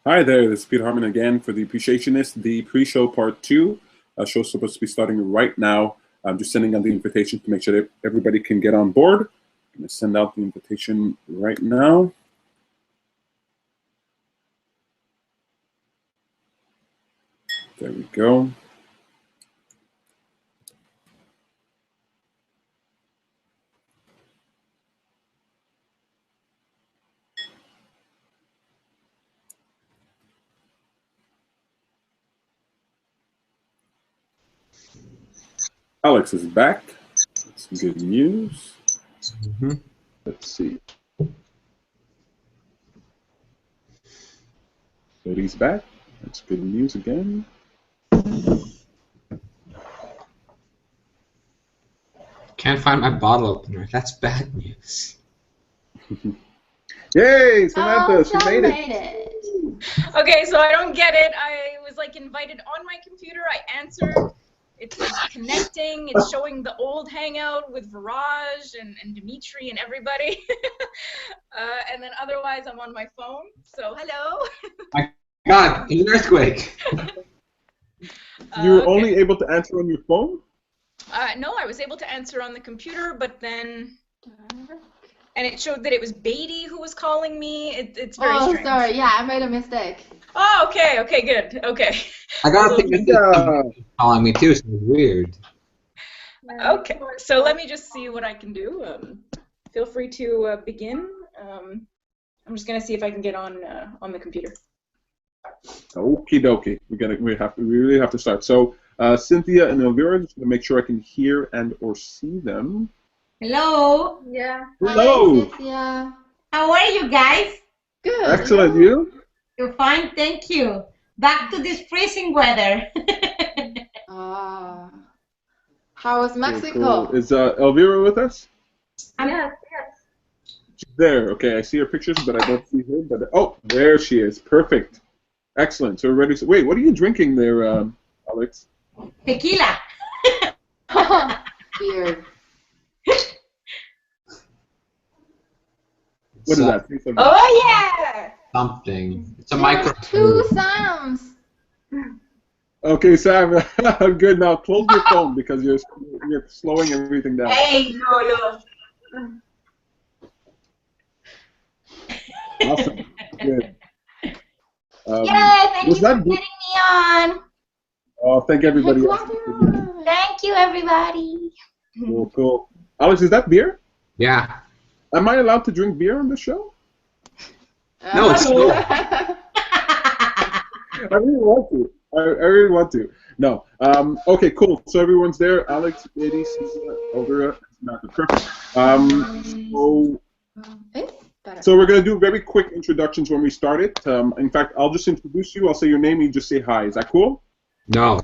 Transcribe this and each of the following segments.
Hi there, this is Peter Harmon again for the Appreciationist, the pre-show part 2. Show's supposed to be starting right now. I'm just sending out the invitation to make sure that everybody can get on board. I'm going to send out the invitation right now. There we go. Alex is back. That's good news. Let's see. Cody's back. That's good news again. Can't find my bottle opener. That's bad news. Yay, Samantha, she made it. Okay, so I don't get it. I was like invited on my computer. I answered. It's like connecting. It's showing the old hangout with Viraj and Dimitri and everybody. And then otherwise I'm on my phone. So hello. My God, it's an earthquake. You were only able to answer on your phone? No, I was able to answer on the computer, but then... And it showed that it was Beatty who was calling me. It's very strange. Oh, sorry. Yeah, I made a mistake. Oh, okay. Okay, good. Okay. I got a thing calling me too, so it's weird. Okay, so let me just see what I can do. Feel free to begin. I'm just gonna see if I can get on the computer. Okie dokie. We really have to start. So Cynthia and Elvira, just to make sure I can hear and or see them. Hello. Yeah. Hello. Hi, Cynthia. How are you guys? Good. Excellent. You? You're fine, thank you. Back to this freezing weather. How was Mexico? Cool. Is Elvira with us? Yes. She's there. Okay, I see her pictures, but I don't see her. But oh, there she is. Perfect. Excellent. So we're ready. Wait, what are you drinking there, Alex? Tequila. Weird. What is that? Oh yeah. Something. It's a micro. Two Sams. Okay, Sam. Good. Now close your phone because you're slowing everything down. Hey, no. Awesome. Good. Yeah, thank you for getting me on. Oh, thank everybody else. Thank you, everybody. Cool, cool. Alex, is that beer? Yeah. Am I allowed to drink beer on this show? No, it's cool. I really want to. I really want to. No. Okay, cool. So everyone's there. Alex, Eddie, Cynthia, Elvira. Perfect. So we're going to do very quick introductions when we start it. In fact, I'll just introduce you. I'll say your name and you just say hi. Is that cool? No.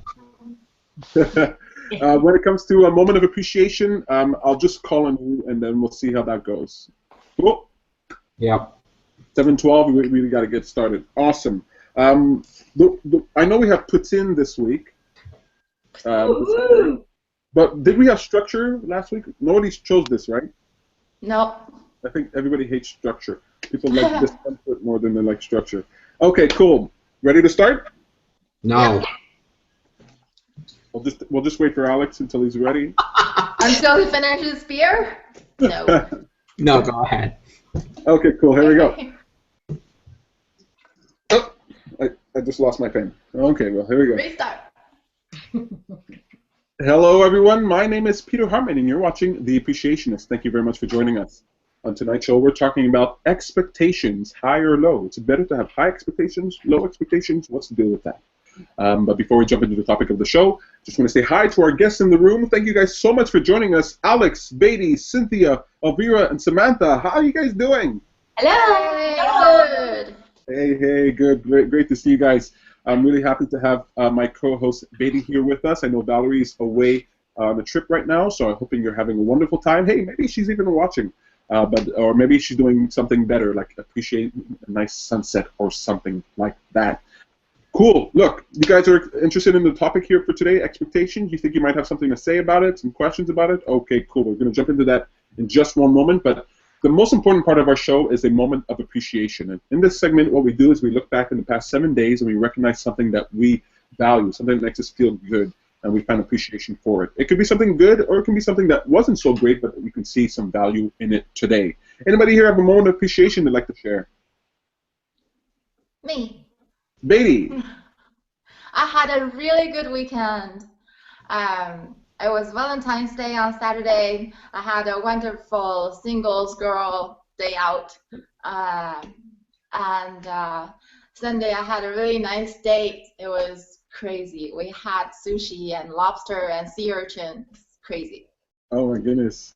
When it comes to a moment of appreciation, I'll just call on you, and then we'll see how that goes. Cool? Yep. 7:12, we really got to get started. Awesome. I know we have puts in this week. But did we have structure last week? Nobody chose this, right? No. I think everybody hates structure. People like discomfort more than they like structure. Okay, cool. Ready to start? No. Yeah. We'll just wait for Alex until he's ready. Until he finishes beer? No. No, go ahead. Okay, cool. Here we go. Oh, I just lost my pen. Okay, well, here we go. Restart. Hello, everyone. My name is Peter Hartman, and you're watching The Appreciationist. Thank you very much for joining us. On tonight's show, we're talking about expectations, high or low. It's better to have high expectations, low expectations. What's the deal with that? But before we jump into the topic of the show, just want to say hi to our guests in the room. Thank you guys so much for joining us. Alex, Beatty, Cynthia, Elvira, and Samantha. How are you guys doing? Hello. Good. Hey, good. Great to see you guys. I'm really happy to have my co-host Beatty here with us. I know Valerie's away on a trip right now, so I'm hoping you're having a wonderful time. Hey, maybe she's even watching. Or maybe she's doing something better, like appreciate a nice sunset or something like that. Cool. Look, you guys are interested in the topic here for today, expectations. You think you might have something to say about it, some questions about it? Okay, cool. We're going to jump into that in just one moment. But the most important part of our show is a moment of appreciation. And in this segment, what we do is we look back in the past 7 days and we recognize something that we value, something that makes us feel good, and we find appreciation for it. It could be something good, or it can be something that wasn't so great, but you can see some value in it today. Anybody here have a moment of appreciation they'd like to share? Me. Beatty. I had a really good weekend. It was Valentine's Day on Saturday. I had a wonderful singles girl day out. And Sunday I had a really nice date. It was crazy. We had sushi and lobster and sea urchin. It's crazy. Oh my goodness.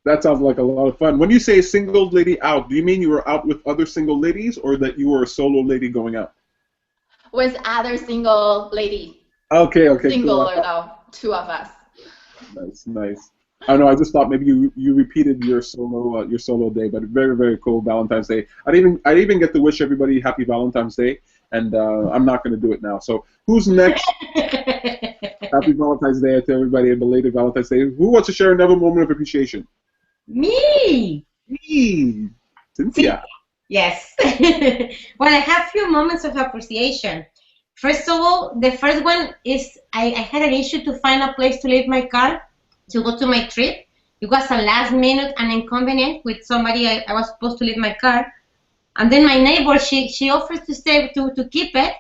That sounds like a lot of fun. When you say single lady out, do you mean you were out with other single ladies, or that you were a solo lady going out? With other single lady. Okay, Singular cool. though, 2 of us. Nice. I know. I just thought maybe you repeated your solo day, but very, very cool Valentine's Day. I'd even get to wish everybody happy Valentine's Day, and I'm not going to do it now. So who's next? Happy Valentine's Day to everybody, and belated Valentine's Day. Who wants to share another moment of appreciation? Me. Cynthia. Yes. Well, I have a few moments of appreciation. First of all, the first one is I had an issue to find a place to leave my car to go to my trip. It was a last minute and inconvenient with somebody I was supposed to leave my car. And then my neighbor, she offered to stay to keep it.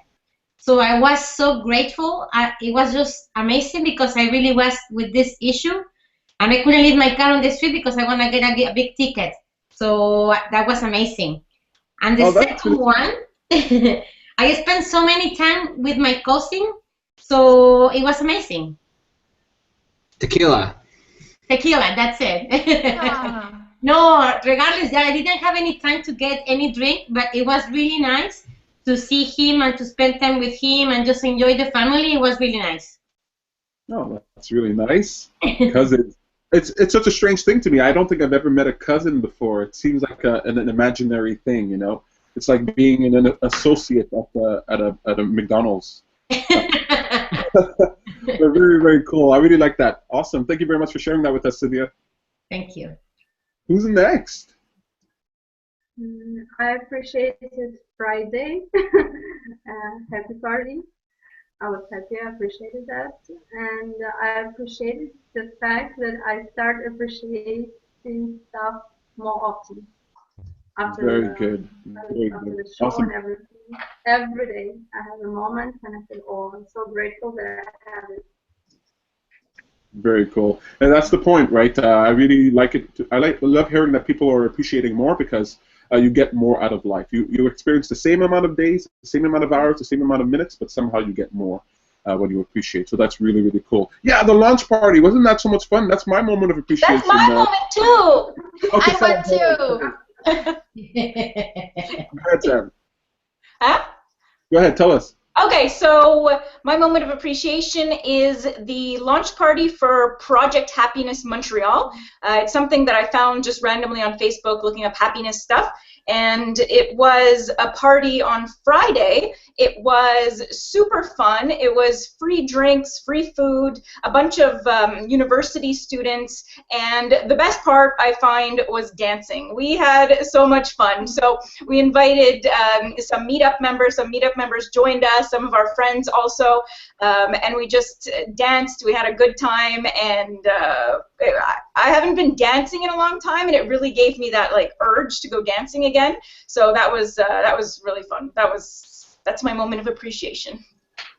So I was so grateful. It was just amazing because I really was with this issue. And I couldn't leave my car on the street because I want to get a big ticket. So that was amazing. And the second one, I spent so many time with my cousin, so it was amazing. Tequila, that's it. No, regardless, I didn't have any time to get any drink, but it was really nice to see him and to spend time with him and just enjoy the family. It was really nice. Oh, that's really nice. Cousin. It's such a strange thing to me. I don't think I've ever met a cousin before. It seems like an imaginary thing, you know. It's like being an associate at a McDonald's. They're very, very cool. I really like that. Awesome. Thank you very much for sharing that with us, Cynthia. Thank you. Who's next? I appreciated Friday. Happy party. I was happy. I appreciated that. And I appreciated the fact that I start appreciating stuff more often. Very good. After the show and everything. Every day I have a moment and I feel, oh, I'm so grateful that I have it. Very cool. And that's the point, right? I really like it. I love hearing that people are appreciating more because you get more out of life. You experience the same amount of days, the same amount of hours, the same amount of minutes, but somehow you get more when you appreciate. So that's really, really cool. Yeah, the launch party. Wasn't that so much fun? That's my moment of appreciation. That's my moment too. Okay, I went too. Go ahead, Sam. Huh? Go ahead, tell us. Okay, so my moment of appreciation is the launch party for Project Happiness Montreal. It's something that I found just randomly on Facebook looking up happiness stuff, and it was a party on Friday. It was super fun. It was free drinks, free food, a bunch of university students, and the best part I find was dancing. We had so much fun. So we invited some meetup members. Some meetup members joined us, some of our friends also, and we just danced. We had a good time, and I haven't been dancing in a long time, and it really gave me that like urge to go dancing again. So that was really fun. That's my moment of appreciation.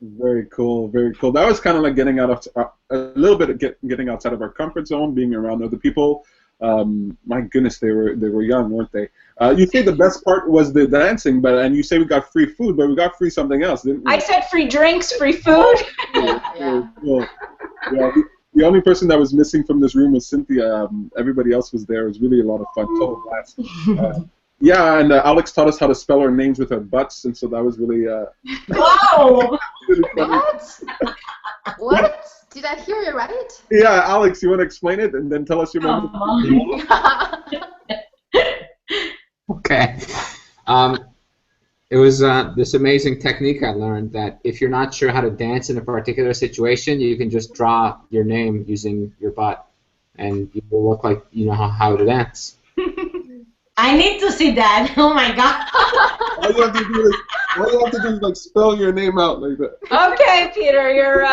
Very cool, very cool. That was kind of like getting out of a little bit of getting outside of our comfort zone, being around other people. My goodness, they were young, weren't they? You say the best part was the dancing, and you say we got free food, but we got free something else, didn't we? I said free drinks, free food. Yeah. Cool. Yeah. The only person that was missing from this room was Cynthia. Everybody else was there. It was really a lot of fun. Total blast. Yeah, and Alex taught us how to spell our names with our butts, and so that was really. Wow! Really What? What? Did I hear you right? Yeah, Alex, you want to explain it and then tell us your moment? Okay. It was this amazing technique I learned that if you're not sure how to dance in a particular situation, you can just draw your name using your butt, and you will look like you know how to dance. I need to see that. Oh my god. All you have to do is like spell your name out like that. Okay, Peter, you're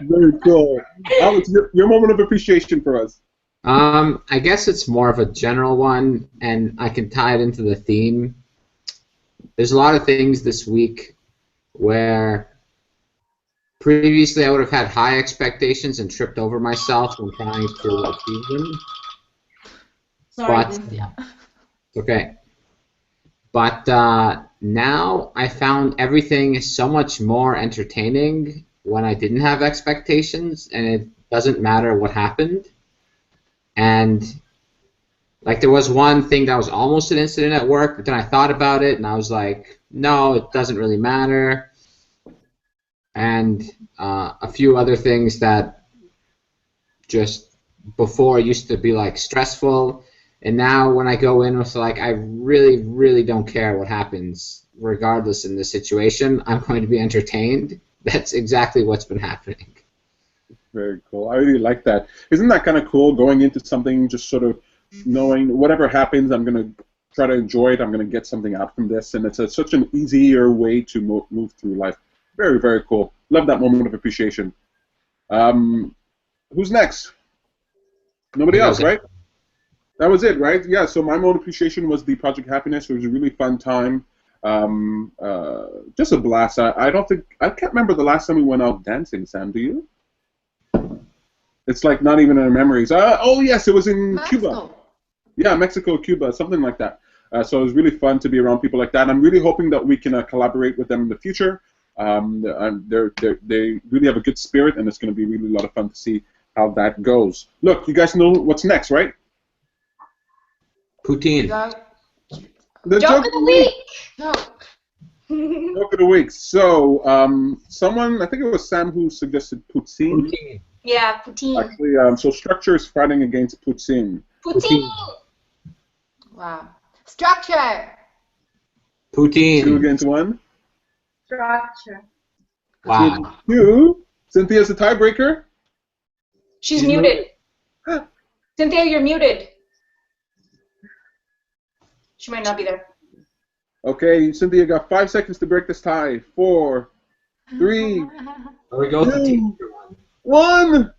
Very cool. Alex, your moment of appreciation for us. I guess it's more of a general one, and I can tie it into the theme. There's a lot of things this week where previously I would have had high expectations and tripped over myself when trying to achieve them. Sorry, But, Cynthia. okay. But now I found everything so much more entertaining when I didn't have expectations, and it doesn't matter what happened. And like there was one thing that was almost an incident at work, but then I thought about it and I was like, no, it doesn't really matter. And a few other things that just before used to be like stressful, and now when I go in with like I really, really don't care what happens regardless in this situation, I'm going to be entertained. That's exactly what's been happening. Very cool. I really like that. Isn't that kind of cool, going into something just sort of knowing whatever happens, I'm going to try to enjoy it, I'm going to get something out from this, and it's such an easier way to move through life. Very, very cool. Love that moment of appreciation. Who's next? Nobody else, right? That was it, right? Yeah, so my moment of appreciation was the Project Happiness. It was a really fun time. Just a blast. I can't remember the last time we went out dancing, Sam, do you? It's like not even in our memories. Oh, yes, it was in Cuba. Yeah, Mexico, Cuba, something like that. So it was really fun to be around people like that. I'm really hoping that we can collaborate with them in the future. They really have a good spirit, and it's going to be really a lot of fun to see how that goes. Look, you guys know what's next, right? Poutine. The joke of the week. Joke of the week. So, someone, I think it was Sam who suggested poutine. Yeah, poutine. Actually, so structure is fighting against poutine. Poutine. Wow. Structure. Poutine. 2 against 1. Structure. Wow. 2. Cynthia's the tiebreaker. She's muted. Cynthia, you're muted. She might not be there. Okay, Cynthia got 5 seconds to break this tie. 4, 3, There we go. 2, 1.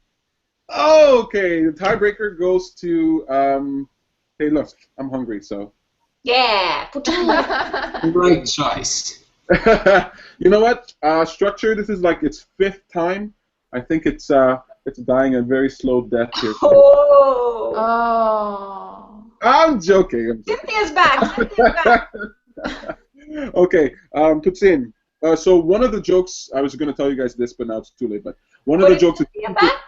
Oh, okay, the tiebreaker goes to. Hey, look, I'm hungry, so. Yeah, poutine. Great choice. You know what? Structure. This is like its 5th time. I think it's dying a very slow death here. Oh. Oh. I'm joking. Cynthia's back. Cynthia's back. Okay, poutine. So one of the jokes, I was going to tell you guys this, but now it's too late. But one of the jokes is Cynthia back?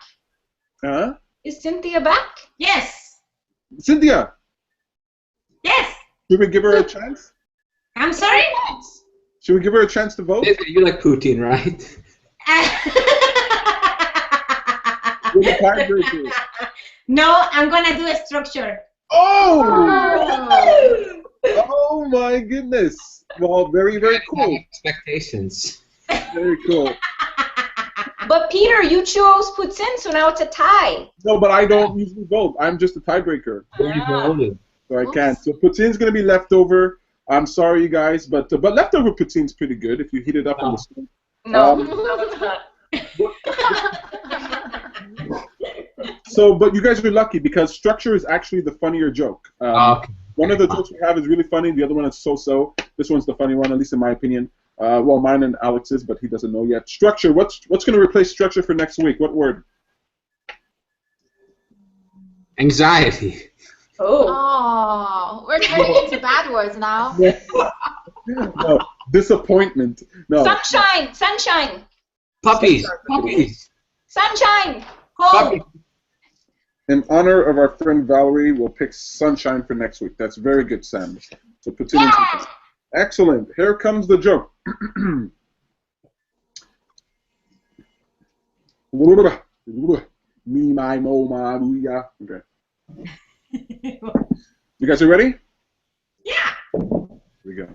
Huh? Is Cynthia back? Yes. Cynthia. Yes. Should we give her a chance? I'm sorry? Should we give her a chance to vote? You like poutine, right? With a tiebreaker. No, I'm going to do a structure. Oh! Oh my goodness! Well, very, very cool. Expectations. Very cool. But Peter, you chose poutine, so now it's a tie. No, but I don't usually vote. I'm just a tiebreaker, Where you voted? so I can't. So poutine's gonna be leftover. I'm sorry, you guys, but leftover poutine's pretty good if you heat it up on the stove. No, no, it's not. So, but you guys are lucky because structure is actually the funnier joke. Okay. One of the jokes we have is really funny. The other one is so-so. This one's the funny one, at least in my opinion. Well, mine and Alex's, but he doesn't know yet. Structure. What's going to replace structure for next week? What word? Anxiety. Oh. Oh, we're turning into bad words now. No, disappointment. No. Sunshine. Sunshine. Puppies. Puppies. Sunshine. Puppies. In honor of our friend Valerie, we'll pick sunshine for next week. That's very good, Sam. So put it into excellent. Here comes the joke. Me, my, mo, ma, booyah. Okay. You guys are ready? Yeah. Here we go.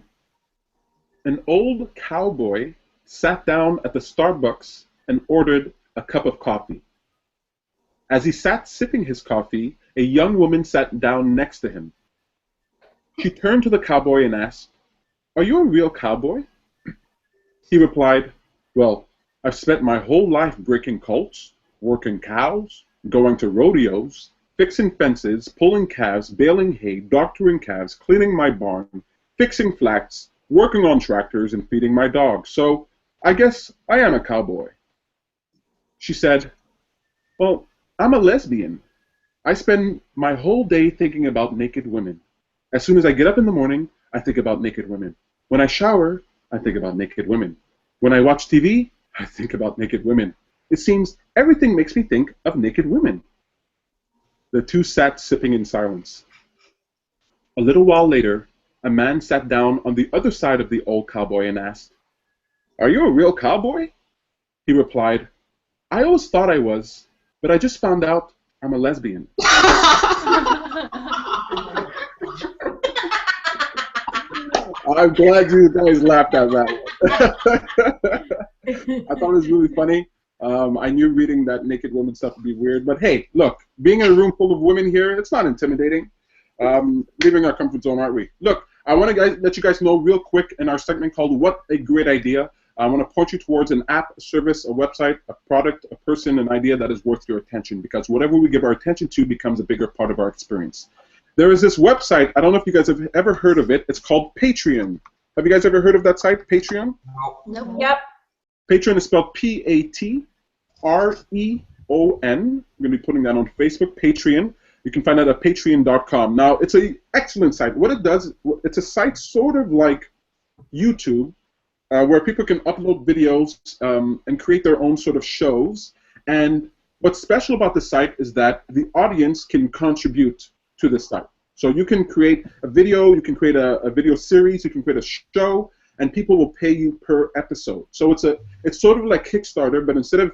An old cowboy sat down at the Starbucks and ordered a cup of coffee. As he sat sipping his coffee, a young woman sat down next to him. She turned to the cowboy and asked, "Are you a real cowboy?" He replied, "Well, I've spent my whole life breaking colts, working cows, going to rodeos, fixing fences, pulling calves, baling hay, doctoring calves, cleaning my barn, fixing flax, working on tractors, and feeding my dogs. So I guess I am a cowboy." She said, "Well, I'm a lesbian. I spend my whole day thinking about naked women. As soon as I get up in the morning, I think about naked women. When I shower, I think about naked women. When I watch TV, I think about naked women. It seems everything makes me think of naked women." The two sat sipping in silence. A little while later, a man sat down on the other side of the old cowboy and asked, "Are you a real cowboy?" He replied, "I always thought I was, but I just found out I'm a lesbian." I'm glad you guys laughed at that one. I thought it was really funny. I knew reading that naked woman stuff would be weird, but hey, look, being in a room full of women here, it's not intimidating. Leaving our comfort zone, aren't we? Look, I want to let you guys know real quick in our segment called What a Great Idea. I want to point you towards an app, a service, a website, a product, a person, an idea that is worth your attention, because whatever we give our attention to becomes a bigger part of our experience. There is this website, I don't know if you guys have ever heard of it, it's called Patreon. Have you guys ever heard of that site, Patreon? Nope. Yep. Patreon is spelled P-A-T-R-E-O-N. I'm going to be putting that on Facebook, Patreon. You can find that at patreon.com. Now, it's an excellent site. What it does, it's a site sort of like YouTube, where people can upload videos and create their own sort of shows. And what's special about the site is that the audience can contribute to the site. So you can create a video, you can create a video series, you can create a show, and people will pay you per episode. So it's sort of like Kickstarter, but instead of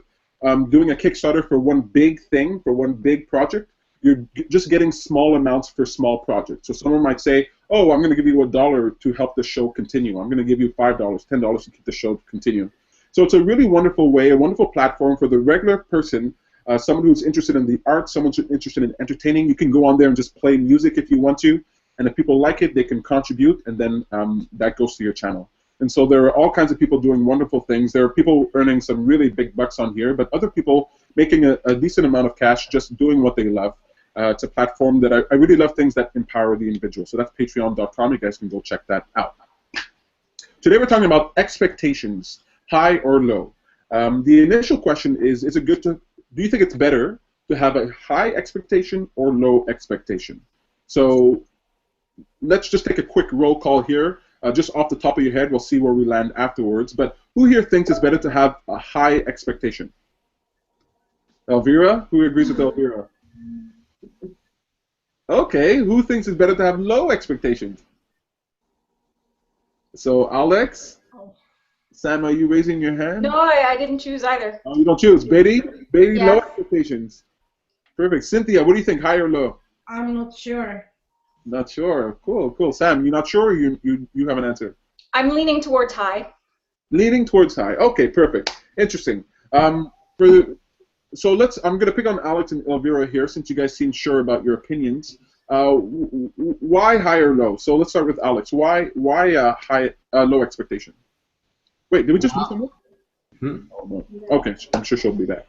doing a Kickstarter for one big thing, for one big project, you're just getting small amounts for small projects. So someone might say, "Oh, I'm going to give you $1 to help the show continue. I'm going to give you $5, $10 to keep the show continue." So it's a really wonderful way, a wonderful platform for the regular person, someone who's interested in the arts, someone who's interested in entertaining. You can go on there and just play music if you want to, and if people like it, they can contribute, and then that goes to your channel. And so there are all kinds of people doing wonderful things. There are people earning some really big bucks on here, but other people making a decent amount of cash just doing what they love. It's a platform that I really love, things that empower the individual. So that's patreon.com. You guys can go check that out. Today we're talking about expectations, high or low. The initial question is it good to, do you think it's better to have a high expectation or low expectation? So let's just take a quick roll call here. Just off the top of your head, we'll see where we land afterwards. But who here thinks it's better to have a high expectation? Elvira? Who agrees with Elvira? Okay, who thinks it's better to have low expectations? So, Alex? Sam, are you raising your hand? No, I didn't choose either. Oh, you don't choose. Betty? Betty, Yes. low expectations. Perfect. Cynthia, what do you think, high or low? I'm not sure. Not sure. Cool, cool. Sam, you're not sure, or you have an answer? I'm leaning towards high. Leaning towards high. Okay, perfect. Interesting. So I'm going to pick on Alex and Elvira here, since you guys seem sure about your opinions. Why high or low? So let's start with Alex. Why low expectation? Wait, did we just lose someone? Oh, no. Okay, I'm sure she'll be back.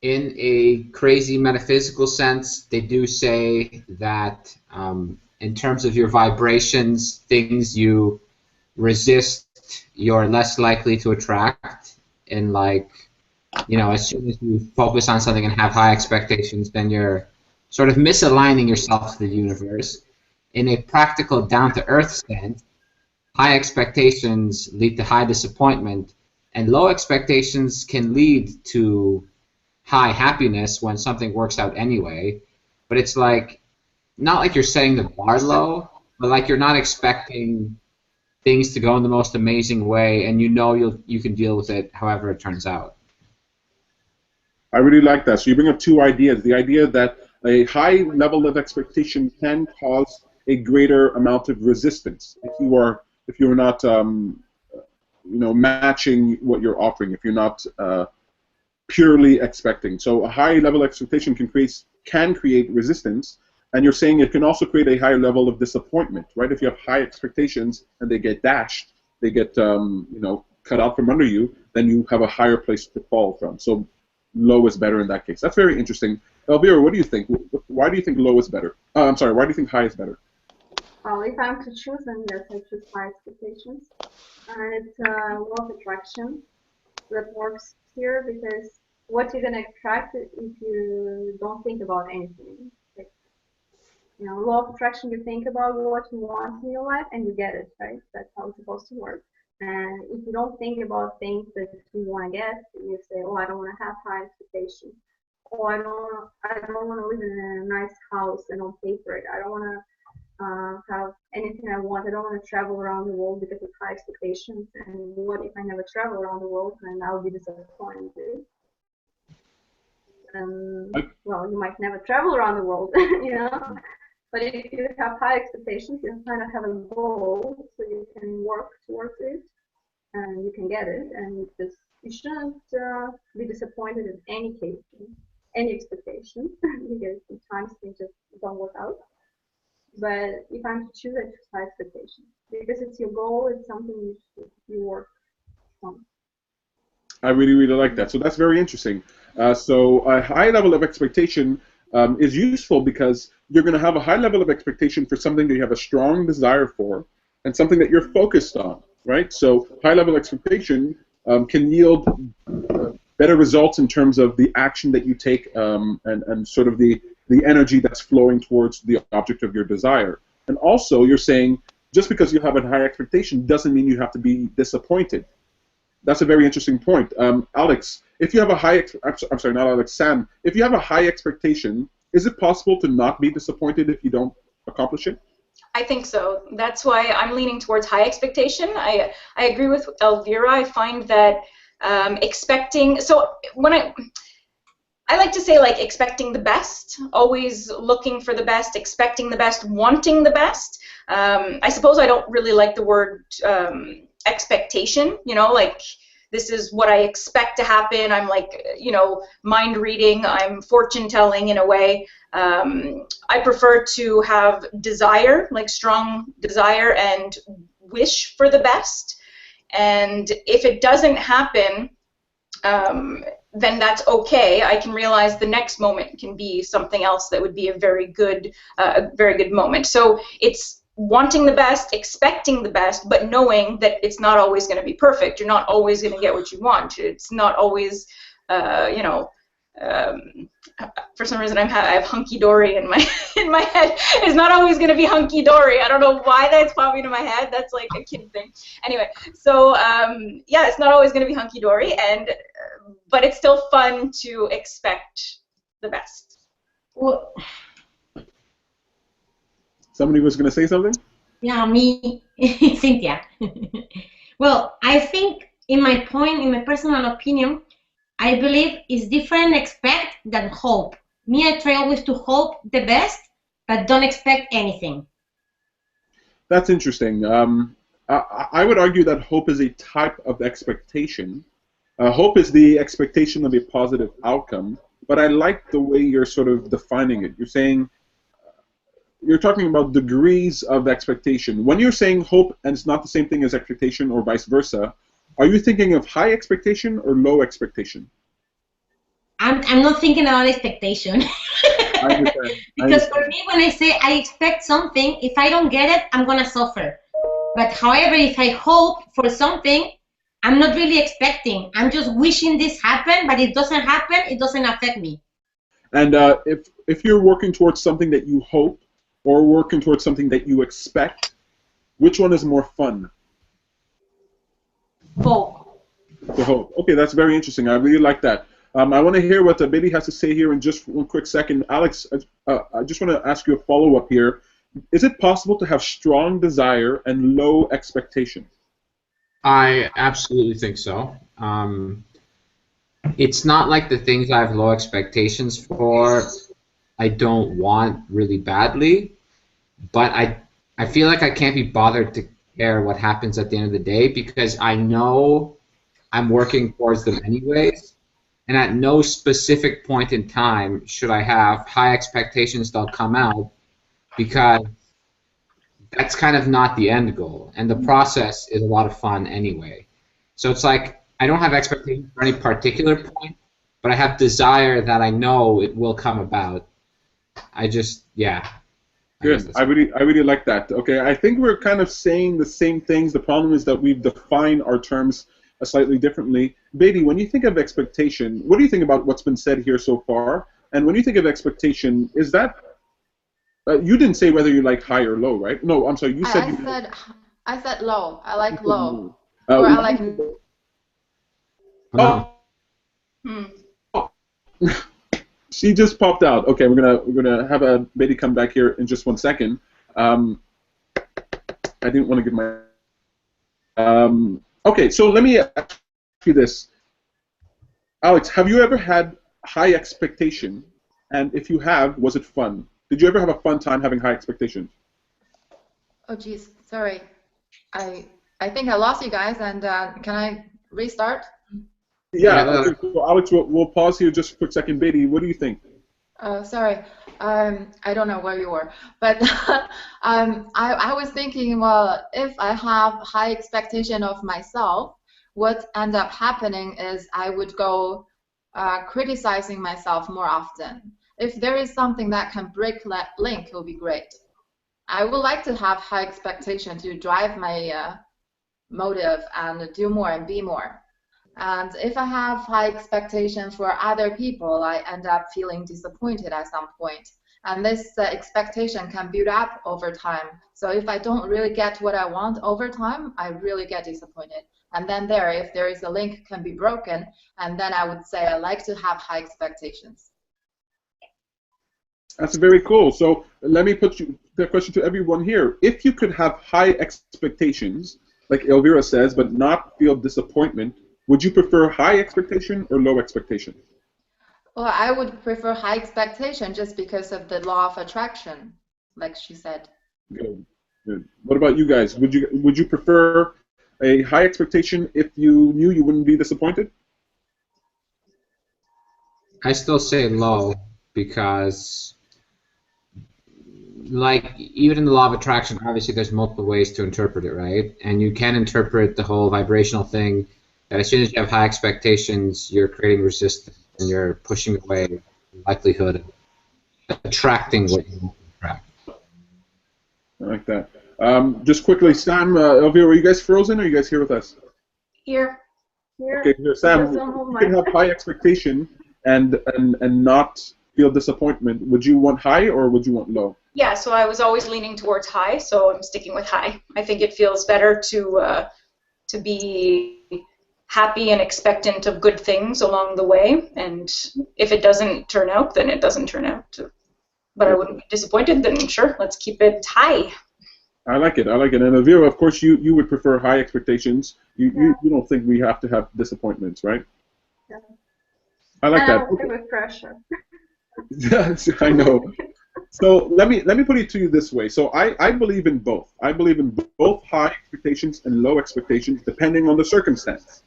In a crazy metaphysical sense, they do say that in terms of your vibrations, things you resist, you're less likely to attract. And like, you know, as soon as you focus on something and have high expectations, then you're sort of misaligning yourself to the universe. In a practical, down-to-earth sense, high expectations lead to high disappointment, and low expectations can lead to high happiness when something works out anyway. But it's like, not like you're setting the bar low, but like you're not expecting things to go in the most amazing way, and you know you can deal with it however it turns out. I really like that. So you bring up two ideas. The idea that a high level of expectation can cause a greater amount of resistance if you're not matching what you're offering. If you're not purely expecting, so a high level expectation can create resistance, and you're saying it can also create a higher level of disappointment, right? If you have high expectations and they get dashed, they get cut out from under you, then you have a higher place to fall from. So low is better in that case. That's very interesting. Elvira, what do you think? Why do you think low is better? I'm sorry, why do you think high is better? Well, if I'm to choose, then yes, I choose high expectations. And it's law of attraction that works here, because what you're going to attract if you don't think about anything. Law of attraction, you think about what you want in your life and you get it, right? That's how it's supposed to work. And if you don't think about things that you want to get, you say, oh, I don't want to have high expectations. Oh, I don't want to live in a nice house and on paper it. I don't want to have anything I want. I don't want to travel around the world because of high expectations. And what if I never travel around the world and I'll be disappointed? Well, you might never travel around the world, But if you have high expectations, you kind of have a goal, so you can work towards it, and you can get it. And you shouldn't be disappointed in any case, any expectation, because sometimes things just don't work out. But if I'm to choose, I choose high expectations, because it's your goal. It's something you work on. I really, really like that. So that's very interesting. So a high level of expectation is useful because you're going to have a high level of expectation for something that you have a strong desire for and something that you're focused on, right? So high level expectation can yield better results in terms of the action that you take and sort of the energy that's flowing towards the object of your desire. And also, you're saying just because you have a high expectation doesn't mean you have to be disappointed. That's a very interesting point. Alex, if you have a high, I'm sorry, not Alex, Sam, if you have a high expectation, is it possible to not be disappointed if you don't accomplish it? I think so. That's why I'm leaning towards high expectation. I agree with Elvira. I find that expecting, so when I like to say, like, expecting the best, always looking for the best, expecting the best, wanting the best. I suppose I don't really like the word expectation, like this is what I expect to happen. I'm like, mind reading, I'm fortune telling in a way. I prefer to have desire, like strong desire, and wish for the best. And if it doesn't happen, then that's okay. I can realize the next moment can be something else that would be a very good moment. So it's wanting the best, expecting the best, but knowing that it's not always going to be perfect. You're not always going to get what you want. It's not always, for some reason I have hunky-dory in my head. It's not always going to be hunky-dory. I don't know why that's popping into my head. That's like a kid thing. Anyway, so yeah, it's not always going to be hunky-dory, but it's still fun to expect the best. Well, somebody was going to say something? Yeah, me, Cynthia. Well, I think in my personal opinion, I believe it's different expect than hope. Me, I try always to hope the best, but don't expect anything. That's interesting. I would argue that hope is a type of expectation. Hope is the expectation of a positive outcome, but I like the way you're sort of defining it. You're saying, you're talking about degrees of expectation. When you're saying hope and it's not the same thing as expectation or vice versa, are you thinking of high expectation or low expectation? I'm not thinking about expectation. I understand. Because for me, when I say I expect something, if I don't get it, I'm going to suffer. But however, if I hope for something, I'm not really expecting. I'm just wishing this happen, but it doesn't happen, it doesn't affect me. And if you're working towards something that you hope or working towards something that you expect, which one is more fun? Hope. The hope. Okay, that's very interesting. I really like that. I want to hear what the baby has to say here in just one quick second. Alex, I just want to ask you a follow-up here. Is it possible to have strong desire and low expectation? I absolutely think so. It's not like the things I have low expectations for I don't want really badly, but I feel like I can't be bothered to care what happens at the end of the day because I know I'm working towards them anyways. And at no specific point in time should I have high expectations they'll come out because that's kind of not the end goal. And the process is a lot of fun anyway. So it's like I don't have expectations for any particular point, but I have desire that I know it will come about. I just, yeah. Good. I really like that. Okay, I think we're kind of saying the same things. The problem is that we've defined our terms slightly differently. Beatty, when you think of expectation, what do you think about what's been said here so far? And when you think of expectation, is that you didn't say whether you like high or low, right? No, I'm sorry. You said I said low. I like low. Or I like. She just popped out. Okay, we're gonna have Beatty come back here in just 1 second. I didn't want to give my. Okay, so let me ask you this, Alex. Have you ever had high expectation? And if you have, was it fun? Did you ever have a fun time having high expectations? Oh, geez, sorry. I think I lost you guys. And can I restart? Yeah. Okay, so Alex, we'll pause here just for a second. Beatty, what do you think? Sorry. I don't know where you were, but I was thinking, well, if I have high expectation of myself, what ends up happening is I would go criticizing myself more often. If there is something that can break that link, it will be great. I would like to have high expectation to drive my motive and do more and be more. And if I have high expectation for other people, I end up feeling disappointed at some point. And this expectation can build up over time. So if I don't really get what I want over time, I really get disappointed. And then if there is a link can be broken, and then I would say I like to have high expectations. That's very cool. So let me put the question to everyone here. If you could have high expectations, like Elvira says, but not feel disappointment, would you prefer high expectation or low expectation? Well, I would prefer high expectation just because of the law of attraction, like she said. Good. Good. What about you guys? Would you prefer a high expectation if you knew you wouldn't be disappointed? I still say low because, like, even in the law of attraction, obviously there's multiple ways to interpret it, right? And you can interpret the whole vibrational thing that as soon as you have high expectations, you're creating resistance and you're pushing away the likelihood of attracting what you want to attract. I like that. Just quickly, Sam, Elvira, are you guys frozen or are you guys here with us? Here. Okay, here, Sam, you can have high expectation and not feel disappointment. Would you want high or would you want low? Yeah, so I was always leaning towards high, so I'm sticking with high. I think it feels better to be happy and expectant of good things along the way, and if it doesn't turn out, then it doesn't turn out. But I wouldn't be disappointed, then sure, let's keep it high. I like it. And Elvira, of course, you would prefer high expectations. You don't think we have to have disappointments, right? Yeah. I like that. Okay. With pressure. Yes, I know. So let me put it to you this way. So I believe in both. I believe in both high expectations and low expectations, depending on the circumstance,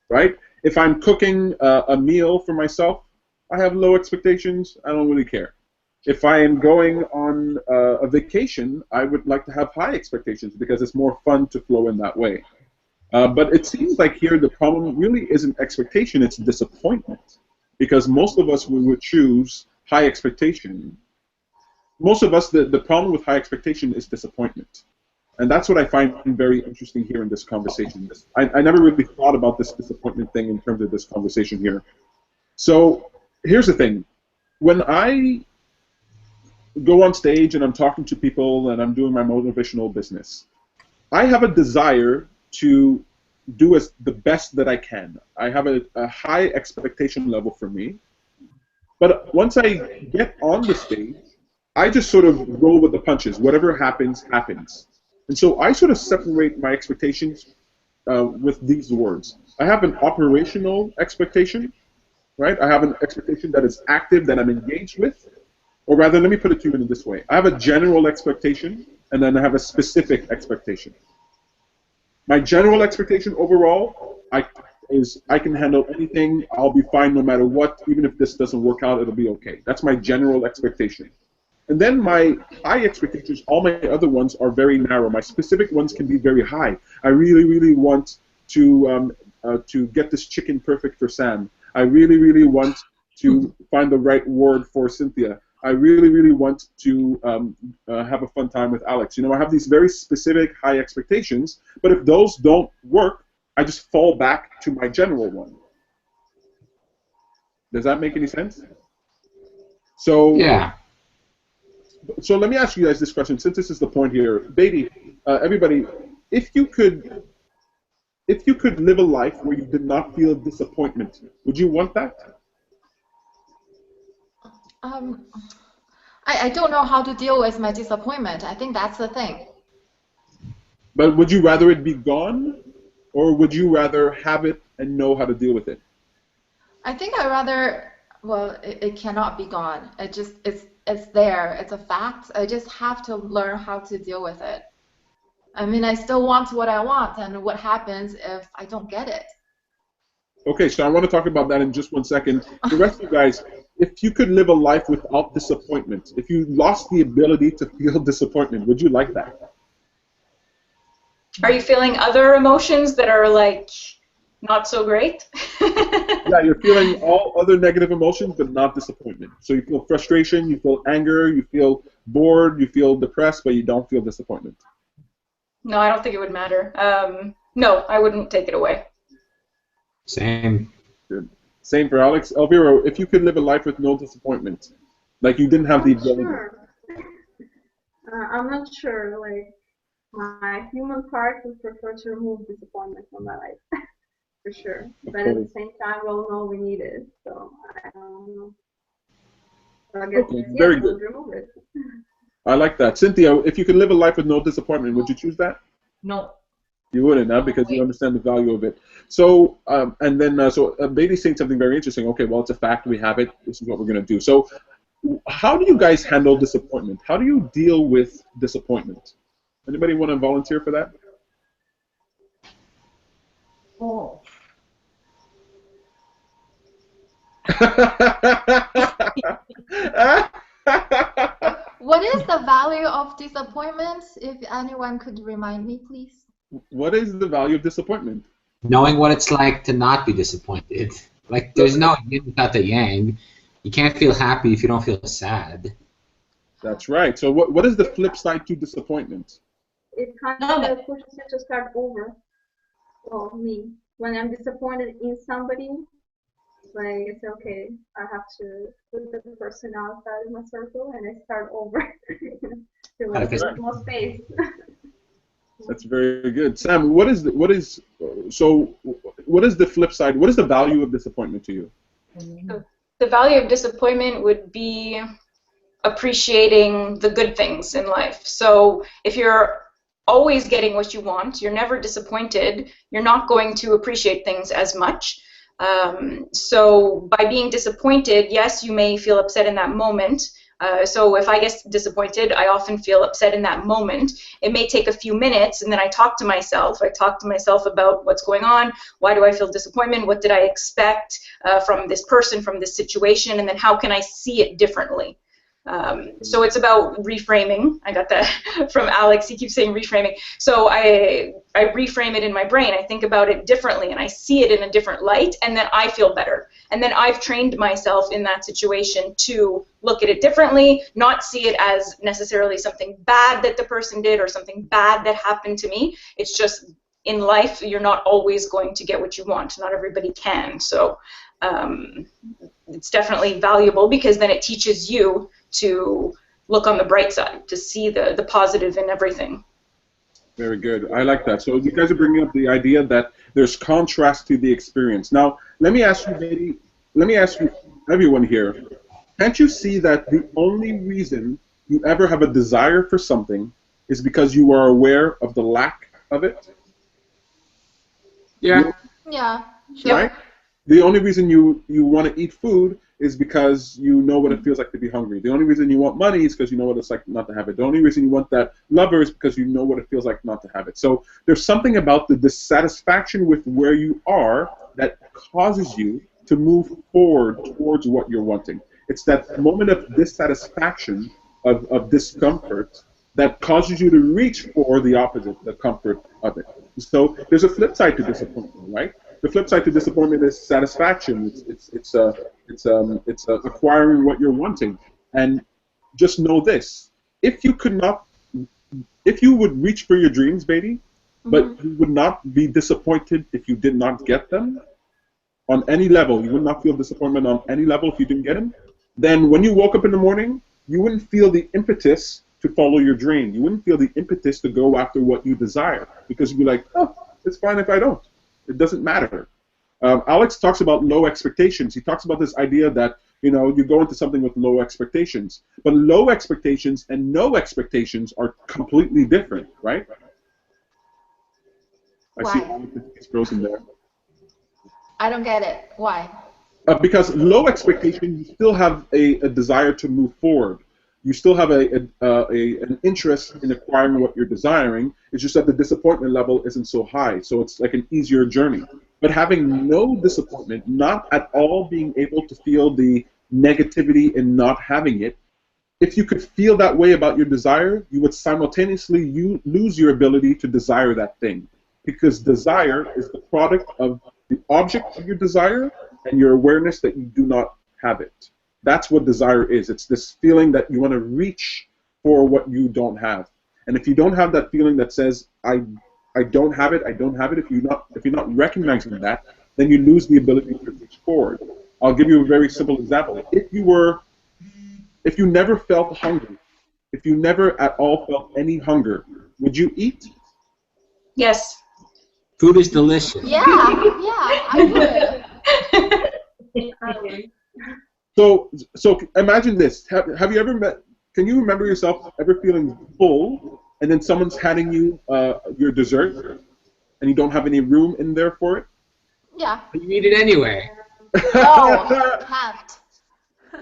right? If I'm cooking a meal for myself, I have low expectations. I don't really care. If I am going on a vacation, I would like to have high expectations because it's more fun to flow in that way. But it seems like here the problem really isn't expectation, it's disappointment. Because most of us would choose high expectation. Most of us, the problem with high expectation is disappointment. And that's what I find very interesting here in this conversation. I never really thought about this disappointment thing in terms of this conversation here. So here's the thing. When I go on stage and I'm talking to people and I'm doing my motivational business, I have a desire to do the best that I can. I have a high expectation level for me. But once I get on the stage, I just sort of roll with the punches. Whatever happens, happens. And so I sort of separate my expectations with these words. I have an operational expectation, right? I have an expectation that is active, that I'm engaged with. Or rather, let me put it to you in this way. I have a general expectation, and then I have a specific expectation. My general expectation overall is I can handle anything. I'll be fine no matter what. Even if this doesn't work out, it'll be okay. That's my general expectation. And then my high expectations, all my other ones are very narrow. My specific ones can be very high. I really, really want to get this chicken perfect for Sam. I really, really want to find the right word for Cynthia. I really, really want to have a fun time with Alex. You know, I have these very specific high expectations, but if those don't work, I just fall back to my general one. Does that make any sense? So Yeah. So let me ask you guys this question, since this is the point here. Beatty, everybody, if you could live a life where you did not feel disappointment, would you want that? I don't know how to deal with my disappointment. I think that's the thing. But would you rather it be gone, or would you rather have it and know how to deal with it? I think I rather, well, it cannot be gone. It's there. It's a fact. I just have to learn how to deal with it. I mean, I still want what I want, and what happens if I don't get it? Okay, so I want to talk about that in just 1 second. The rest of you guys, if you could live a life without disappointment, if you lost the ability to feel disappointment, would you like that? Are you feeling other emotions that are like not so great? Yeah, you're feeling all other negative emotions, but not disappointment. So you feel frustration, you feel anger, you feel bored, you feel depressed, but you don't feel disappointment. No, I don't think it would matter. No, I wouldn't take it away. Same. Good. Same for Alex. Elvira, if you could live a life with no disappointment, like you didn't have the ability. Sure. I'm not sure. Like, my human part would prefer to remove disappointment from my life, for sure. But at the same time, we all know we need it. So I don't know. So I guess Okay, yes, very good. remove it. I like that. Cynthia, if you could live a life with no disappointment, would you choose that? No. You wouldn't, huh? Because you understand the value of it. So, and then, Beatty's saying something very interesting. Okay, well, it's a fact. We have it. This is what we're going to do. So, how do you guys handle disappointment? How do you deal with disappointment? Anybody want to volunteer for that? Oh. What is the value of disappointment? If anyone could remind me, please. What is the value of disappointment? Knowing what it's like to not be disappointed. Like, there's no yin without the yang. You can't feel happy if you don't feel sad. That's right. So what is the flip side to disappointment? It kind of pushes you to start over. Well, me, when I'm disappointed in somebody, like, it's okay, I have to put the person outside of my circle and I start over. There's more space. That's very good. Sam, what is the flip side? What is the value of disappointment to you? The value of disappointment would be appreciating the good things in life. So if you're always getting what you want, you're never disappointed, you're not going to appreciate things as much. So by being disappointed, yes, you may feel upset in that moment. So if I get disappointed, I often feel upset in that moment. It may take a few minutes, and then I talk to myself. I talk to myself about what's going on, why do I feel disappointment, what did I expect from this person, from this situation, and then how can I see it differently. So it's about reframing. I got that from Alex. He keeps saying reframing. So I reframe it in my brain. I think about it differently, and I see it in a different light, and then I feel better. And then I've trained myself in that situation to look at it differently, not see it as necessarily something bad that the person did or something bad that happened to me. It's just in life, you're not always going to get what you want. Not everybody can. So it's definitely valuable because then it teaches you to look on the bright side, to see the positive in everything. Very good. I like that. So you guys are bringing up the idea that there's contrast to the experience. Now, let me ask you, everyone here, can't you see that the only reason you ever have a desire for something is because you are aware of the lack of it? Yeah. Yeah, sure. Right? The only reason you want to eat food is because you know what it feels like to be hungry. The only reason you want money is because you know what it's like not to have it. The only reason you want that lover is because you know what it feels like not to have it. So there's something about the dissatisfaction with where you are that causes you to move forward towards what you're wanting. It's that moment of dissatisfaction, of discomfort, that causes you to reach for the opposite, the comfort of it. So there's a flip side to disappointment, right? The flip side to disappointment is satisfaction. It's acquiring what you're wanting. And just know this: if you would reach for your dreams, Beatty, but you would not be disappointed if you did not get them on any level. You would not feel disappointment on any level if you didn't get them. Then when you woke up in the morning, you wouldn't feel the impetus to follow your dream. You wouldn't feel the impetus to go after what you desire, because you'd be like, oh, it's fine if I don't. It doesn't matter. Alex talks about low expectations. He talks about this idea that, you know, you go into something with low expectations. But low expectations and no expectations are completely different, right? Why? I see Alex is frozen there. I don't get it. Why? Because low expectation, you still have a desire to move forward. You still have an interest in acquiring what you're desiring. It's just that the disappointment level isn't so high, so it's like an easier journey. But having no disappointment, not at all being able to feel the negativity in not having it, if you could feel that way about your desire, you would simultaneously lose your ability to desire that thing. Because desire is the product of the object of your desire and your awareness that you do not have it. That's what desire is. It's this feeling that you want to reach for what you don't have. And if you don't have that feeling that says, I don't have it, I don't have it, if you're not recognizing that, then you lose the ability to reach forward. I'll give you a very simple example. If you never felt hungry, if you never at all felt any hunger, would you eat? Yes. Food is delicious. Yeah, I would. So imagine this. Have you ever can you remember yourself ever feeling full and then someone's handing you your dessert and you don't have any room in there for it? Yeah. You eat it anyway. No, can't.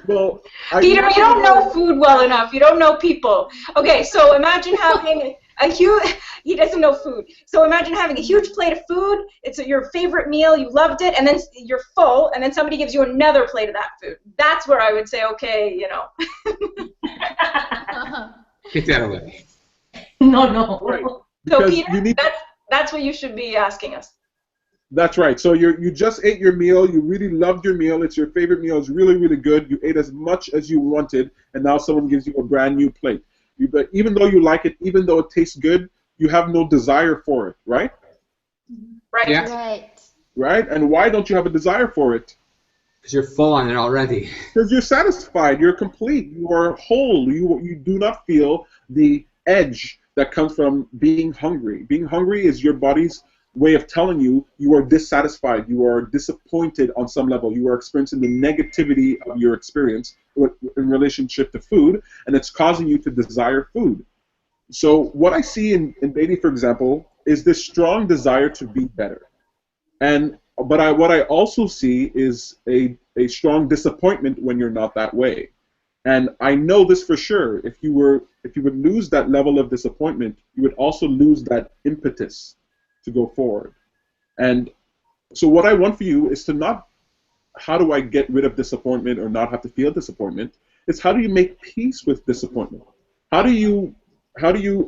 Well, Peter, you don't know food well enough. You don't know people. Okay, so imagine having a huge... He doesn't know food. So imagine having a huge plate of food. It's your favorite meal. You loved it, and then you're full, and then somebody gives you another plate of that food. That's where I would say, okay, you know. Get that away. No. Right. So Peter, that's what you should be asking us. That's right. So you just ate your meal. You really loved your meal. It's your favorite meal. It's really, really good. You ate as much as you wanted, and now someone gives you a brand new plate. But even though you like it, even though it tastes good, you have no desire for it, right? Right. Yeah. Right. Right? And why don't you have a desire for it? Because you're full on it already. Because you're satisfied. You're complete. You are whole. You do not feel the edge that comes from being hungry. Being hungry is your body's way of telling you you are dissatisfied, you are disappointed on some level, you are experiencing the negativity of your experience in relationship to food, and it's causing you to desire food. So what I see in Beatty, for example, is this strong desire to be better. But what I also see is a strong disappointment when you're not that way. And I know this for sure. If you would lose that level of disappointment, you would also lose that impetus to go forward. And so what I want for you is to not, how do I get rid of disappointment or not have to feel disappointment? It's how do you make peace with disappointment? How do you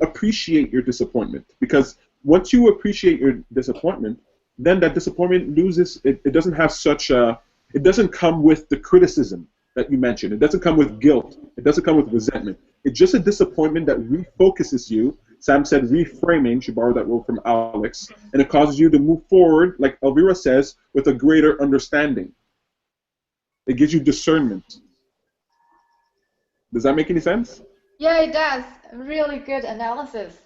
appreciate your disappointment? Because once you appreciate your disappointment, then that disappointment loses, it doesn't have such a, it doesn't come with the criticism that you mentioned. It doesn't come with guilt. It doesn't come with resentment. It's just a disappointment that refocuses you. Sam said reframing, she borrowed that word from Alex, and it causes you to move forward, like Elvira says, with a greater understanding. It gives you discernment. Does that make any sense? Yeah, it does. Really good analysis.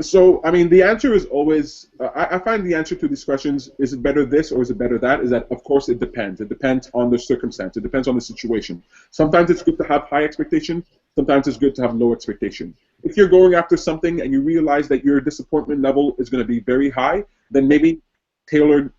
So, I mean, the answer is always, I find the answer to these questions, is it better this or is it better that, is that, of course, it depends. It depends on the circumstance. It depends on the situation. Sometimes it's good to have high expectation. Sometimes it's good to have low expectation. If you're going after something and you realize that your disappointment level is going to be very high, then maybe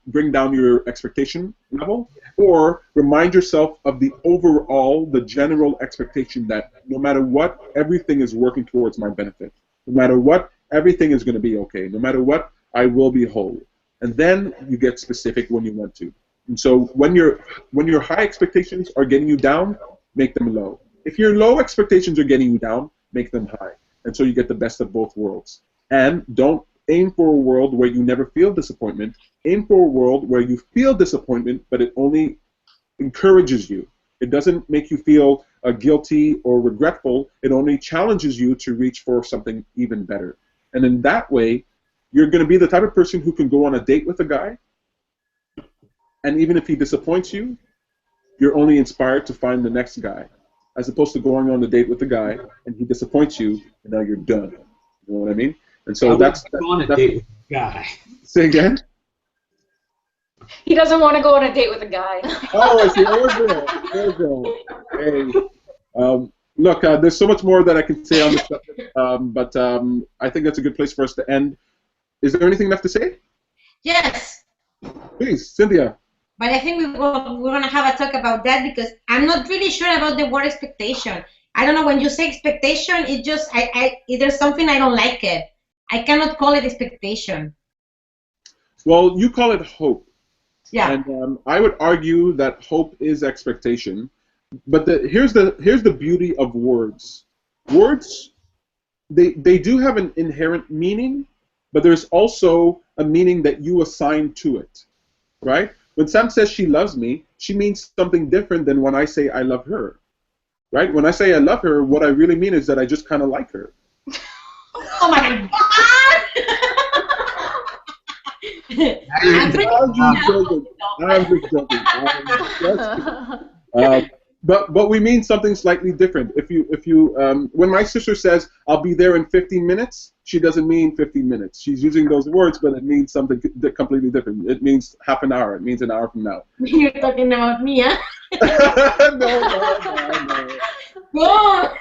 bring down your expectation level, or remind yourself of the overall, the general expectation that no matter what, everything is working towards my benefit. No matter what, everything is going to be okay. No matter what, I will be whole. And then you get specific when you want to. And so when your high expectations are getting you down, make them low. If your low expectations are getting you down, make them high. And so you get the best of both worlds. And don't aim for a world where you never feel disappointment. Aim for a world where you feel disappointment, but it only encourages you. It doesn't make you feel guilty or regretful. It only challenges you to reach for something even better. And in that way, you're going to be the type of person who can go on a date with a guy, and even if he disappoints you, you're only inspired to find the next guy, as opposed to going on a date with a guy and he disappoints you, and now you're done. You know what I mean? And so that's go on a date with a guy. Say again? He doesn't want to go on a date with a guy. Oh, I see. There we go. Hey, look, there's so much more that I can say on this subject, but I think that's a good place for us to end. Is there anything left to say? Yes. Please, Cynthia. But I think we're going to have a talk about that because I'm not really sure about the word expectation. I don't know, when you say expectation, it just, there's something I don't like it. I cannot call it expectation. Well, you call it hope. Yeah. And I would argue that hope is expectation. But here's the beauty of words. Words, they do have an inherent meaning, but there's also a meaning that you assign to it, right? When Sam says she loves me, she means something different than when I say I love her, right? When I say I love her, what I really mean is that I just kind of like her. Oh my God! I'm just joking. But we mean something slightly different. If you when my sister says I'll be there in 15 minutes, she doesn't mean 15 minutes. She's using those words, but it means something completely different. It means half an hour. It means an hour from now. You're talking about me, huh? No.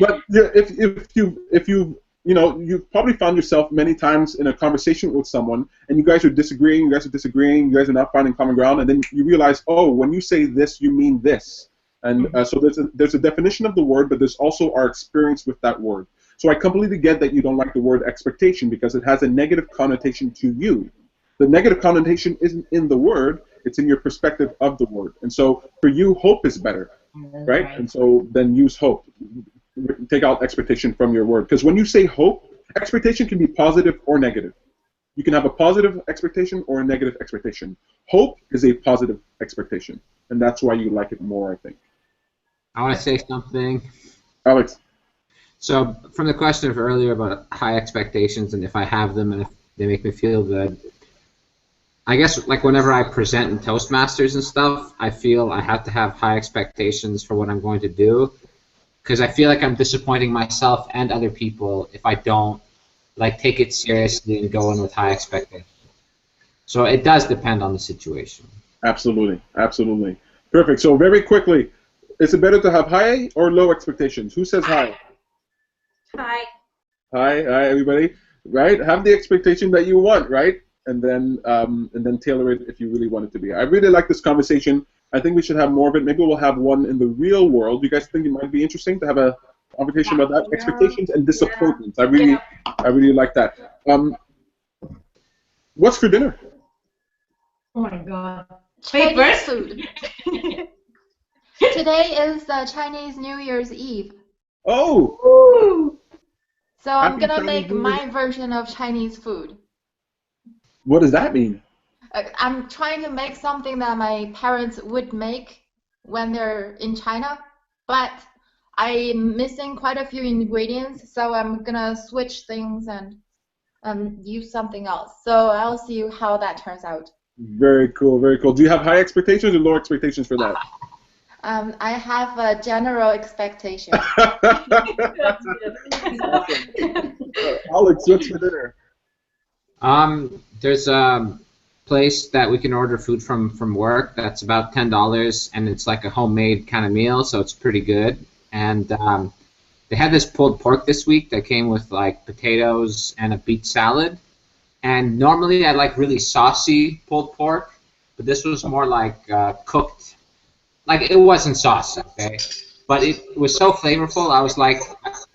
But if you've probably found yourself many times in a conversation with someone, and you guys are disagreeing, you guys are not finding common ground, and then you realize, oh, when you say this, you mean this. And so there's a definition of the word, but there's also our experience with that word. So I completely get that you don't like the word expectation because it has a negative connotation to you. The negative connotation isn't in the word, it's in your perspective of the word. And so for you, hope is better, right? And so then use hope. Take out expectation from your word. Because when you say hope, expectation can be positive or negative. You can have a positive expectation or a negative expectation. Hope is a positive expectation, and that's why you like it more, I think. I want to say something. Alex. So from the question of earlier about high expectations and if I have them and if they make me feel good, I guess like whenever I present in Toastmasters and stuff, I feel I have to have high expectations for what I'm going to do, because I feel like I'm disappointing myself and other people if I don't like take it seriously and go in with high expectations. So it does depend on the situation. Absolutely, absolutely. Perfect. So very quickly, is it better to have high or low expectations? Who says high? Hi. Hi, everybody. Right? Have the expectation that you want, right? And then tailor it if you really want it to be. I really like this conversation. I think we should have more of it. Maybe we'll have one in the real world. You guys think it might be interesting to have a conversation about that? Expectations and disappointments. I really like that. What's for dinner? Oh my God. Chinese food. Today is Chinese New Year's Eve. Oh. Ooh. So Happy I'm gonna Chinese make New my Year. version of Chinese food. What does that mean? I'm trying to make something that my parents would make when they're in China, but I'm missing quite a few ingredients, so I'm gonna switch things and use something else. So I'll see how that turns out. Very cool, very cool. Do you have high expectations or low expectations for that? I have a general expectation. That's good. Alex, what's for dinner? There's a place that we can order food from work that's about $10, and it's like a homemade kind of meal, so it's pretty good. And they had this pulled pork this week that came with like potatoes and a beet salad, And normally I like really saucy pulled pork, but this was more like cooked. Like, it wasn't saucy, okay? But it was so flavorful. I was like,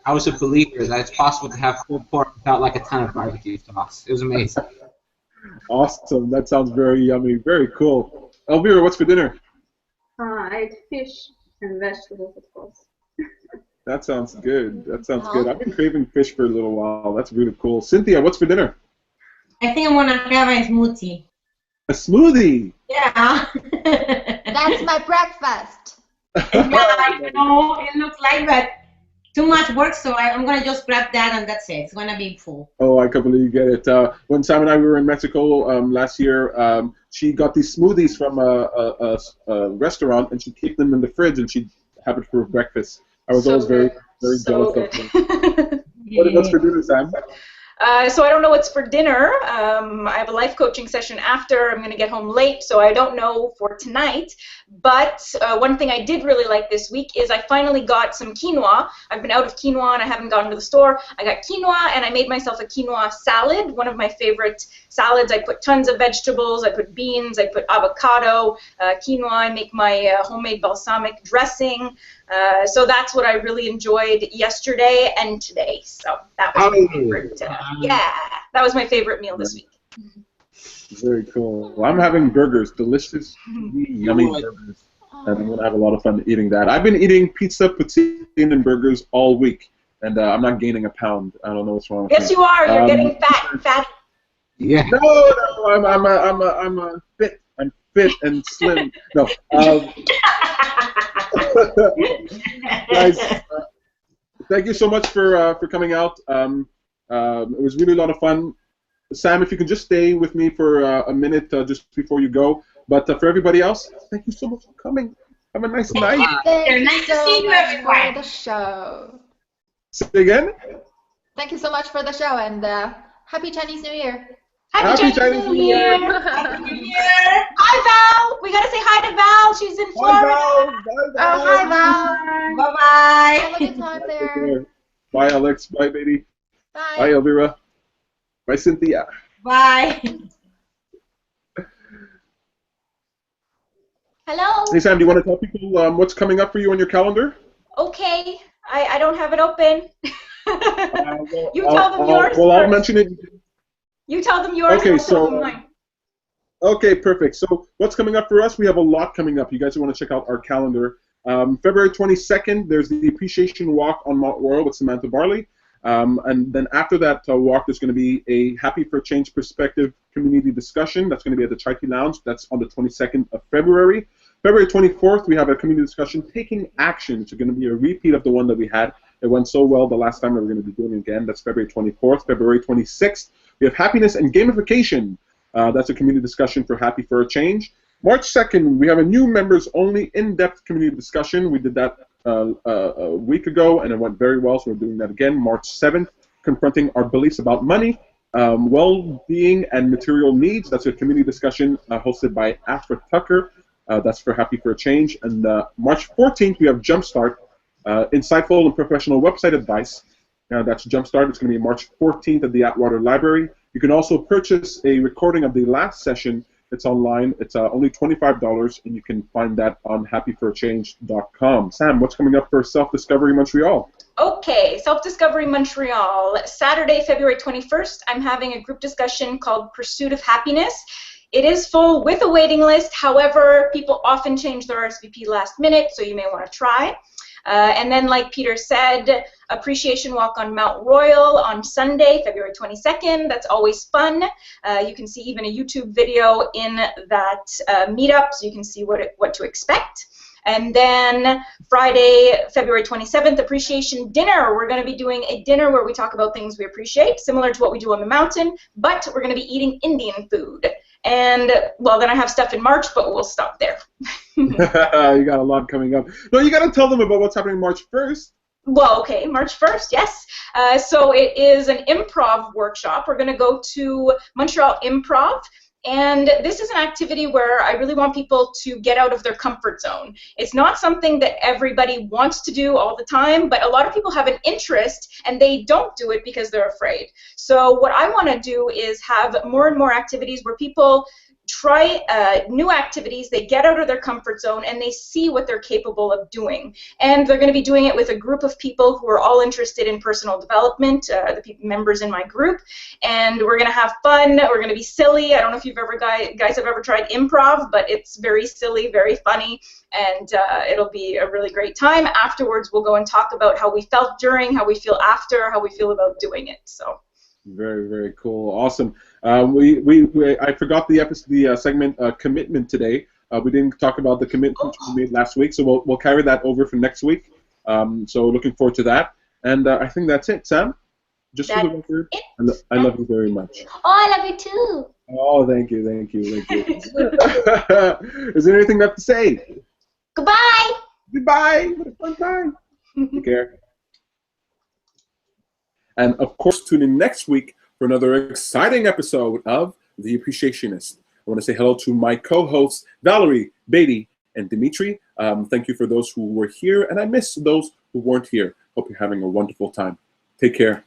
I was a believer that it's possible to have pulled pork without like a ton of barbecue sauce. It was amazing. Awesome. That sounds very yummy. Very cool. Elvira, what's for dinner? I ate fish and vegetables, of course. That sounds good. That sounds good. I've been craving fish for a little while. That's really cool. Cynthia, what's for dinner? I think I'm gonna have a smoothie. A smoothie. Yeah. That's my breakfast. Yeah, I know. It looks like that. Too much work, so I'm gonna just grab that and that's it. It's gonna be full. Oh, I completely get it. When Sam and I were in Mexico last year, she got these smoothies from a restaurant, and she kept them in the fridge, and she'd have it for breakfast. I was always very, very jealous of them. What's for dinner, Sam? So I don't know what's for dinner. I have a life coaching session after. I'm going to get home late, so I don't know for tonight. But one thing I did really like this week is I finally got some quinoa. I've been out of quinoa and I haven't gone to the store. I got quinoa and I made myself a quinoa salad, one of my favorite salads. I put tons of vegetables. I put beans. I put avocado, quinoa. I make my homemade balsamic dressing. So that's what I really enjoyed yesterday and today. So that was my favorite. Yeah, that was my favorite meal this week. Very cool. Well, I'm having burgers, delicious, yummy burgers, and I'm gonna have a lot of fun eating that. I've been eating pizza, poutine, and burgers all week, and I'm not gaining a pound. I don't know what's wrong with me. Yes, you are. You're getting fat. Yeah. No, I'm fit. I'm fit and slim. No. Guys, thank you so much for coming out. It was really a lot of fun. Sam, if you can just stay with me for a minute just before you go. But for everybody else, thank you so much for coming. Have a nice night. Thank Nice you to so see you, much everyone. for the show. Say again? Thank you so much for the show, and Happy Chinese New Year. Happy Chinese New Year. Hi, Val. We got to say hi to Val. She's in Florida. Oh, hi, Val. Bye-bye. Have a good time there. Bye, Alex. Bye, baby. Bye. Bye, Elvira. Bye, Cynthia. Bye. Hello. Hey, Sam, do you want to tell people what's coming up for you on your calendar? Okay. I don't have it open. You tell I'll- them yours. Well, I'll first. mention it. You tell them yours. Okay, and I'll tell so- them mine. Okay, perfect. So what's coming up for us? We have a lot coming up. You guys want to check out our calendar. February 22nd, there's the Appreciation Walk on Mount Royal with Samantha Barley. And then after that walk, there's going to be a Happy for Change Perspective community discussion. That's going to be at the Chai Tea Lounge. That's on the 22nd of February. February 24th, we have a community discussion, Taking Action, which is going to be a repeat of the one that we had. It went so well the last time that we're going to be doing it again. That's February 24th. February 26th, we have Happiness and Gamification. That's a community discussion for Happy for a Change. March 2nd, we have a new members-only in-depth community discussion. We did that a week ago, and it went very well, so we're doing that again. March 7th, Confronting Our Beliefs About Money, Well-Being, and Material Needs. That's a community discussion hosted by Afra Tucker. That's for Happy for a Change. And March 14th, we have Jumpstart, Insightful and Professional Website Advice. That's Jumpstart. It's going to be March 14th at the Atwater Library. You can also purchase a recording of the last session. It's online. It's only $25, and you can find that on happyforachange.com. Sam, what's coming up for Self-Discovery Montreal? Okay, Self-Discovery Montreal. Saturday, February 21st, I'm having a group discussion called Pursuit of Happiness. It is full with a waiting list. However, people often change their RSVP last minute, so you may want to try. And then, like Peter said, Appreciation Walk on Mount Royal on Sunday, February 22nd. That's always fun. You can see even a YouTube video in that meetup, so you can see what to expect. And then Friday, February 27th, Appreciation Dinner. We're going to be doing a dinner where we talk about things we appreciate, similar to what we do on the mountain, but we're going to be eating Indian food. And, well, then I have stuff in March, but we'll stop there. You got a lot coming up. No, you got to tell them about what's happening March 1st. Well, okay, March 1st, yes. So it is an improv workshop. We're going to go to Montreal Improv. And this is an activity where I really want people to get out of their comfort zone. It's not something that everybody wants to do all the time, but a lot of people have an interest and they don't do it because they're afraid. So what I want to do is have more and more activities where people try new activities, they get out of their comfort zone, and they see what they're capable of doing. And they're going to be doing it with a group of people who are all interested in personal development, the members in my group, and we're going to have fun, we're going to be silly. I don't know if you've ever guys have ever tried improv, but it's very silly, very funny, and it'll be a really great time. Afterwards, we'll go and talk about how we felt during, how we feel after, how we feel about doing it. So. Very, very cool. Awesome. I forgot the segment commitment today. We didn't talk about the commitment we made last week, so we'll carry that over for next week. So looking forward to that. And I think that's it, Sam. Just for the record, I love you very much. Oh, I love you too. Oh, thank you, thank you, thank you. Is there anything left to say? Goodbye. Goodbye. What a fun time. Take care. And, of course, tune in next week for another exciting episode of The Appreciationist. I want to say hello to my co-hosts, Valerie, Beatty, and Dimitri. Thank you for those who were here, and I miss those who weren't here. Hope you're having a wonderful time. Take care.